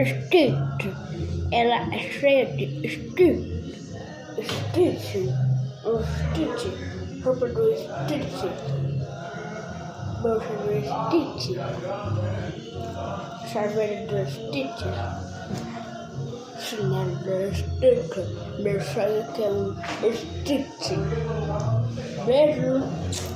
Stitch. Ela é cheia de Stitch. Stitch. O Stitch. Roupa do Stitch. Bolsa do Stitch. Chaveiro do Stitch. Chinelo do Stitch. Meu sonho é ter um Stitch. Beijo.